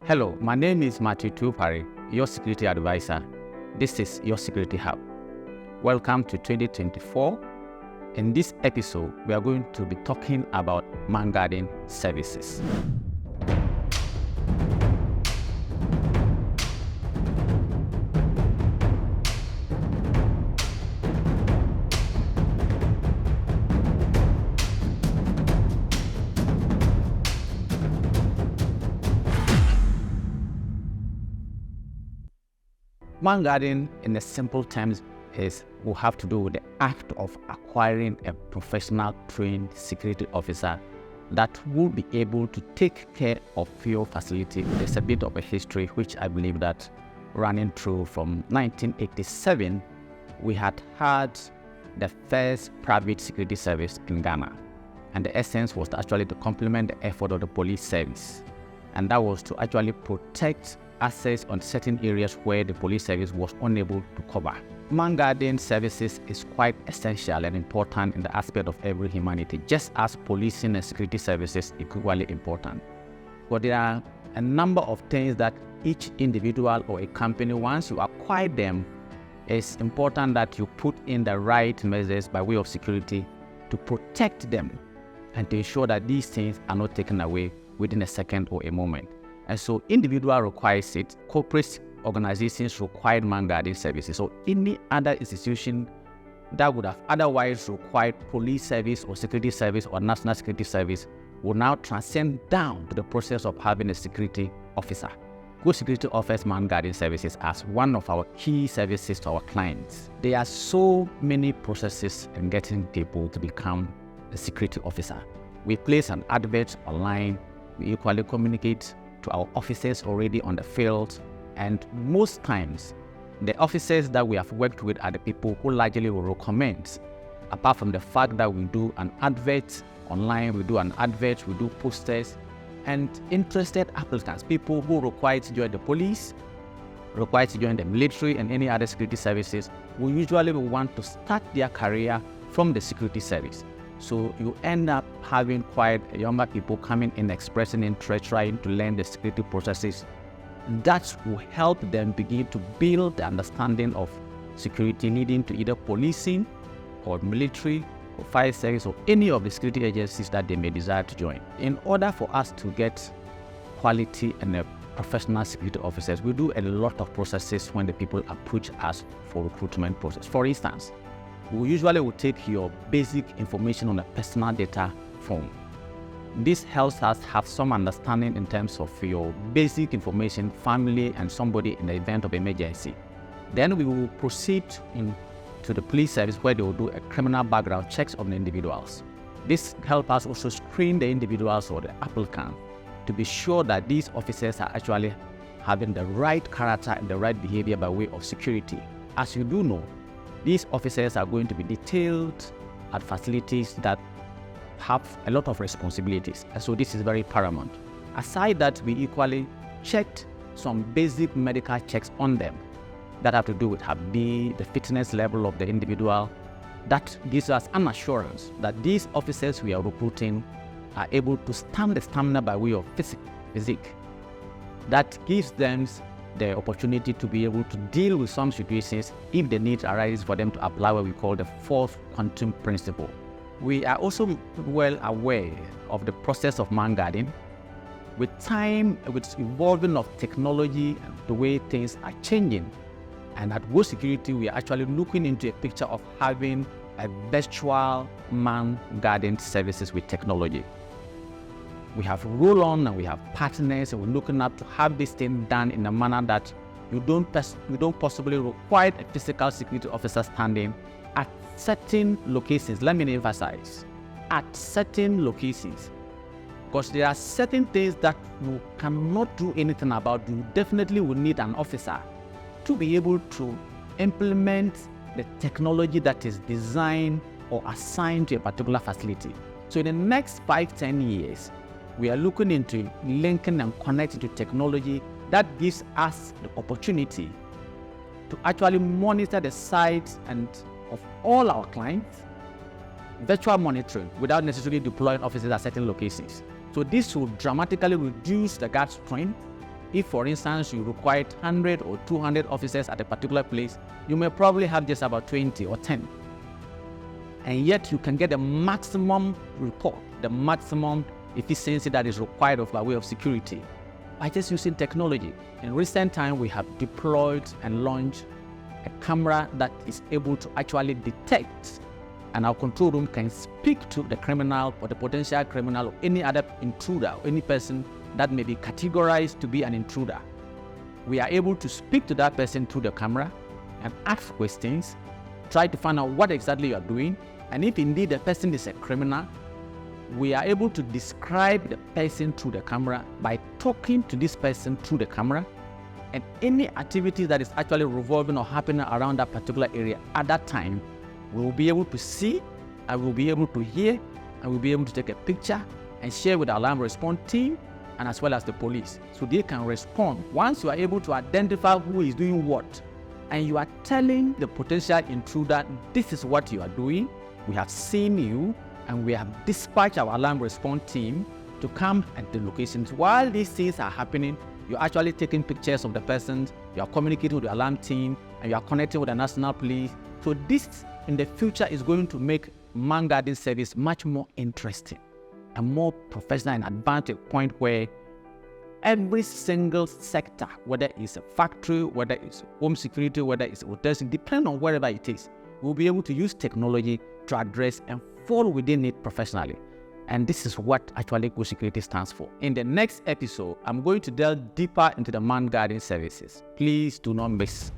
Hello, my name is Matthew Tupari, your security advisor. This is your Security Hub. Welcome to 2024. In this episode, we are going to be talking about man guarding services. Man guarding, in the simple terms, will have to do with the act of acquiring a professional trained security officer that will be able to take care of your facility. There's a bit of a history which I believe that running through from 1987, we had the first private security service in Ghana. And the essence was actually to complement the effort of the police service. And that was to actually protect access on certain areas where the police service was unable to cover. Man guarding services is quite essential and important in the aspect of every humanity, just as policing and security services are equally important. But there are a number of things that each individual or a company, once you acquire them, it's important that you put in the right measures by way of security to protect them and to ensure that these things are not taken away within a second or a moment. And so individual requires it, corporate organizations require man guarding services. So any other institution that would have otherwise required police service or security service or national security service will now transcend down to the process of having a security officer. Good security offers man guarding services as one of our key services to our clients. There are so many processes in getting people to become a security officer. We place an advert online, we equally communicate to our officers already on the field, and most times the officers that we have worked with are the people who largely will recommend. Apart from the fact that we do an advert online, we do posters, and interested applicants, people who require to join the police, require to join the military and any other security services, will usually want to start their career from the security service. So you end up having quite younger people coming in expressing interest, trying to learn the security processes. That will help them begin to build the understanding of security, leading to either policing or military or fire service or any of the security agencies that they may desire to join. In order for us to get quality and professional security officers, we do a lot of processes when the people approach us for recruitment process. For instance, we usually will take your basic information on a personal data form. This helps us have some understanding in terms of your basic information, family, and somebody in the event of emergency. Then we will proceed to the police service where they will do a criminal background checks on the individuals. This helps us also screen the individuals or the applicant to be sure that these officers are actually having the right character and the right behavior by way of security. As you do know, these officers are going to be detailed at facilities that have a lot of responsibilities, and so this is very paramount. Aside that, we equally checked some basic medical checks on them that have to do with the fitness level of the individual. That gives us an assurance that these officers we are recruiting are able to stand the stamina by way of physique. That gives them the opportunity to be able to deal with some situations if the need arises for them to apply what we call the fourth quantum principle. We are also well aware of the process of man guarding. With time, with evolving of technology and the way things are changing, and at Go Security, we are actually looking into a picture of having a virtual man guarding services with technology. We have roll-on and we have partners, and we're looking up to have this thing done in a manner that you don't possibly require a physical security officer standing at certain locations. Let me emphasize, at certain locations, because there are certain things that you cannot do anything about. You definitely will need an officer to be able to implement the technology that is designed or assigned to a particular facility. So in the next 5-10 years, we are looking into linking and connecting to technology that gives us the opportunity to actually monitor the sites and of all our clients, virtual monitoring without necessarily deploying officers at certain locations. So this will dramatically reduce the guard strength If, for instance, you require 100 or 200 officers at a particular place, you may probably have just about 20 or 10. And yet you can get the maximum report, the maximum efficiency that is required by way of security by just using technology. In recent time, we have deployed and launched a camera that is able to actually detect, and our control room can speak to the criminal or the potential criminal or any other intruder or any person that may be categorized to be an intruder. We are able to speak to that person through the camera and ask questions, try to find out what exactly you are doing, and if indeed the person is a criminal, we are able to describe the person through the camera by talking to this person through the camera, and any activity that is actually revolving or happening around that particular area at that time, we will be able to see, and we'll be able to hear, and we'll be able to take a picture and share with the alarm response team and as well as the police, so they can respond. Once you are able to identify who is doing what, and you are telling the potential intruder, this is what you are doing, we have seen you, and we have dispatched our alarm response team to come at the locations. While these things are happening, you're actually taking pictures of the persons, you are communicating with the alarm team, and you are connecting with the national police. So this, in the future, is going to make man guarding service much more interesting and more professional and advanced to a point where every single sector, whether it's a factory, whether it's home security, whether it's hotels, depending on wherever it is, we'll be able to use technology to address and fall within it professionally. And this is what actually Go Security stands for. In the next episode, I'm going to delve deeper into the man guarding services. Please do not miss.